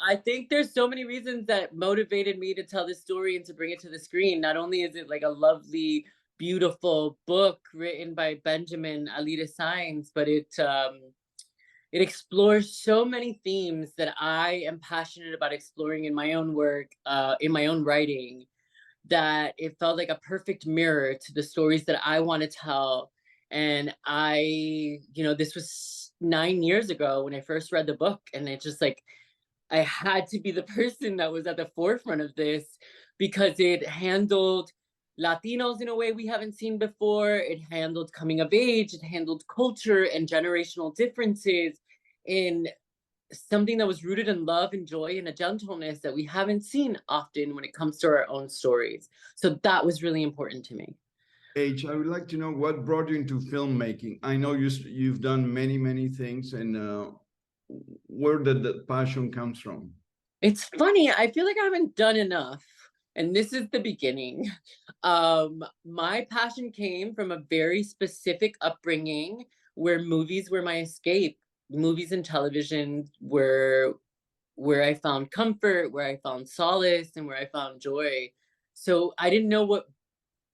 I think there's so many reasons that motivated me to tell this story and to bring it to the screen. Not only is it like a lovely, beautiful book written by Benjamin Alida Sainz, but it explores so many themes that I am passionate about exploring in my own work, in my own writing, that it felt like a perfect mirror to the stories that I want to tell. And this was 9 years ago when I first read the book, and it just like I had to be the person that was at the forefront of this because it handled Latinos in a way we haven't seen before. It handled coming of age, it handled culture and generational differences in something that was rooted in love and joy and a gentleness that we haven't seen often when it comes to our own stories. So that was really important to me. H, I would like to know what brought you into filmmaking. I know you've done many things, and where did the passion comes from? It's funny, I feel like I haven't done enough, and this is the beginning. My passion came from a very specific upbringing where movies were my escape. Movies and television were where I found comfort, where I found solace, and where I found joy. So I didn't know what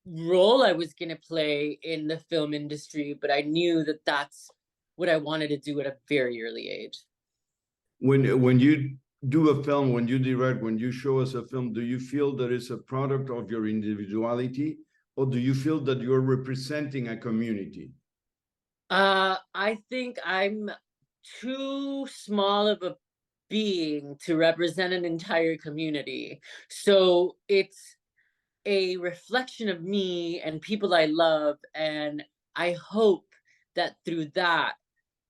role I was going to play in the film industry, but I knew that that's what I wanted to do at a very early age. When you do a film, when you direct, when you show us a film, do you feel that it's a product of your individuality, or do you feel that you're representing a community? I think I'm too small of a being to represent an entire community. So it's a reflection of me and people I love. And I hope that through that,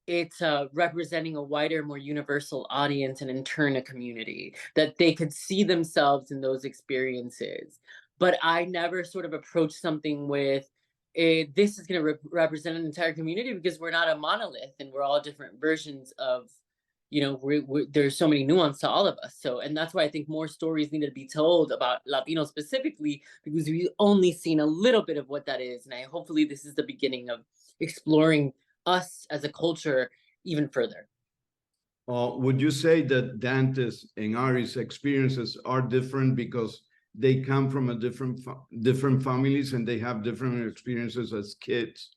it's representing a wider, more universal audience and in turn a community, that they could see themselves in those experiences. But I never sort of approach something with, this is going to represent an entire community, because we're not a monolith and we're all different versions of, there's so many nuance to all of us. So, and that's why I think more stories need to be told about Latinos specifically, because we've only seen a little bit of what that is. And hopefully this is the beginning of exploring us as a culture even further. Would you say that Dante's and Ari's experiences are different because they come from a different families and they have different experiences as kids?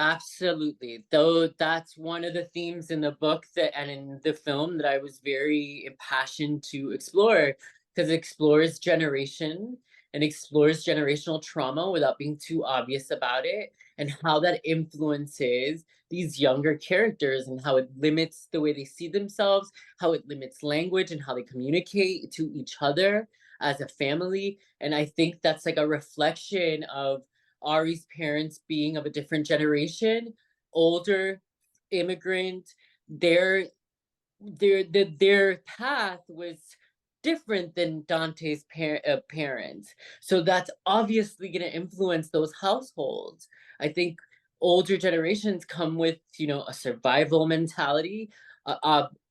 Absolutely. Though that's one of the themes in the book and in the film that I was very impassioned to explore, because it explores generation and explores generational trauma without being too obvious about it, and how that influences these younger characters and how it limits the way they see themselves, how it limits language and how they communicate to each other as a family. And I think that's like a reflection of Ari's parents being of a different generation, older, immigrant. Their path was different than Dante's parents. So that's obviously going to influence those households. I think older generations come with, a survival mentality.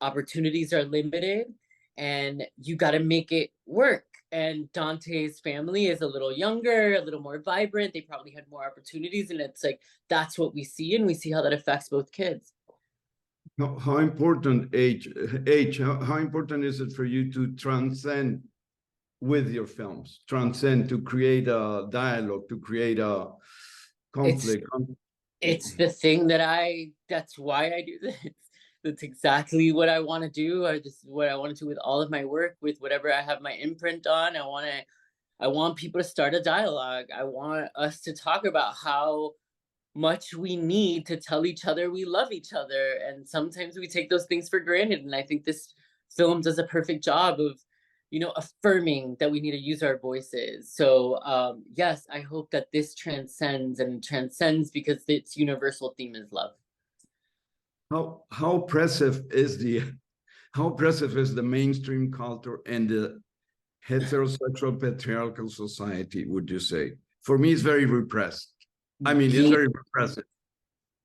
Opportunities are limited, and you got to make it work. And Dante's family is a little younger, a little more vibrant. They probably had more opportunities, and it's like that's what we see, and we see how that affects both kids. How important, H, how important is it for you to transcend with your films, transcend, to create a dialogue, to create a conflict? It's the thing that's why I do this. That's exactly what I want to do. What I want to do with all of my work, with whatever I have my imprint on. I want people to start a dialogue. I want us to talk about how much we need to tell each other we love each other. And sometimes we take those things for granted. And I think this film does a perfect job of, affirming that we need to use our voices. So yes, I hope that this transcends because its universal theme is love. How oppressive is the mainstream culture and the heterosexual patriarchal society, would you say? For me, it's very repressed. I mean, it's very repressive.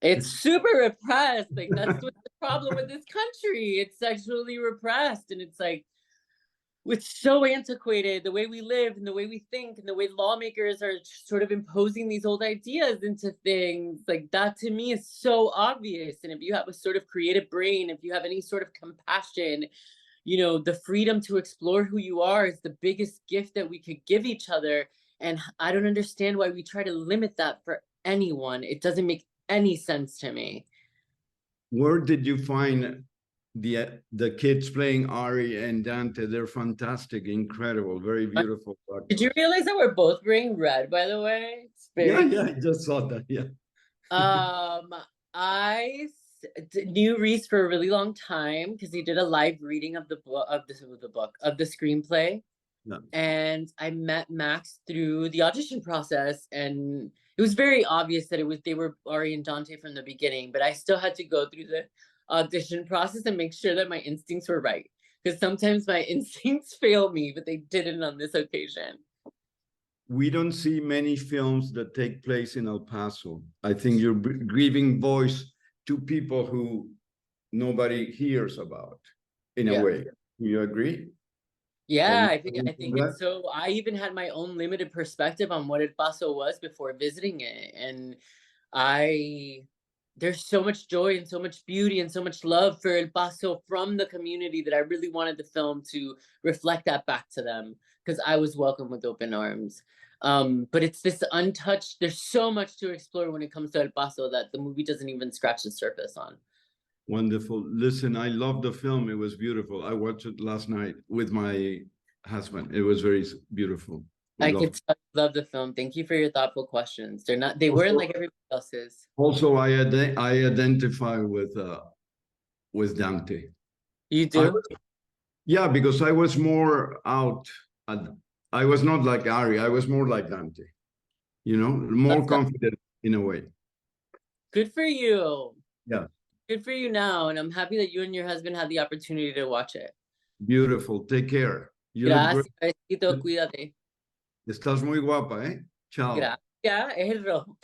It's super repressed. Like, that's what's the problem with this country. It's sexually repressed, and it's like, it's so antiquated, the way we live and the way we think and the way lawmakers are sort of imposing these old ideas into things. Like, that to me is so obvious. And if you have a sort of creative brain, if you have any sort of compassion, you know, the freedom to explore who you are is the biggest gift that we could give each other. And I don't understand why we try to limit that for anyone. It doesn't make any sense to me. Where did you find the kids playing Ari and Dante? They're fantastic, incredible, very beautiful Did you actors. realize that we're both wearing red, by the way? It's Yeah, very yeah, I just saw that. Yeah. Um, knew Reese for a really long time because he did a live reading of the book of the screenplay, Yeah. and I met Max through the audition process, and it was very obvious that they were Ari and Dante from the beginning, but I still had to go through the audition process and make sure that my instincts were right, because sometimes my instincts fail me, but they didn't on this occasion. We don't see many films that take place in El Paso. I think you're giving voice to people who nobody hears about, in a Yeah. way. Do you agree? Yeah, Can I think it's so. I even had my own limited perspective on what El Paso was before visiting it, and I there's so much joy and so much beauty and so much love for El Paso from the community that I really wanted the film to reflect that back to them, because I was welcomed with open arms. But it's this untouched. There's so much to explore when it comes to El Paso that the movie doesn't even scratch the surface on. Wonderful. Listen, I love the film. It was beautiful. I watched it last night with my husband. It was very beautiful. We I loved could love the film. Thank you for your thoughtful questions. They it. weren't like everybody else's. Also, I identify with Dante. You I do? Yeah, because I was more out. I was not like Ari. I was more like Dante. You know, more That's confident in a way. good for you. Yeah, Good for you now. And I'm happy that you and your husband had the opportunity to watch it. beautiful. Take care. You look great. Gracias. Besito, cuídate. Estás muy guapa, ¿eh? Chao. Gracias, Erro.